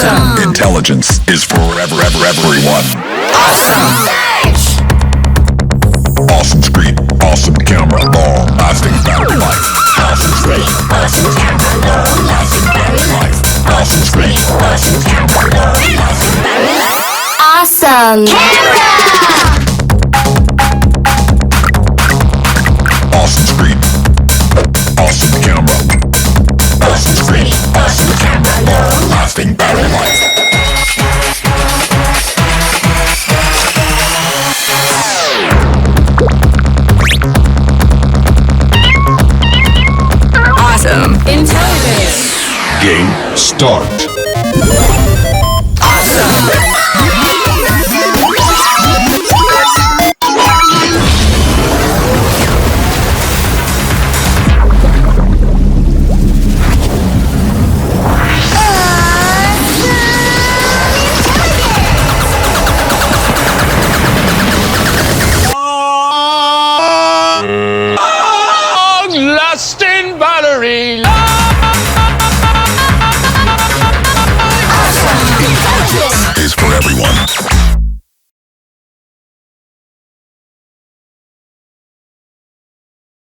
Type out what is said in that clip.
Awesome. Intelligence is forever, everyone. Awesome. Awesome screen, awesome camera, long-lasting battery life. Awesome screen, awesome camera, long-lasting battery life. Awesome screen, Awesome camera, long-lasting battery life. Awesome camera! awesome screen, awesome camera, Awesome screen, awesome camera, long-lasting battery life. Awesome intelligence. Game start. Long-lasting battery.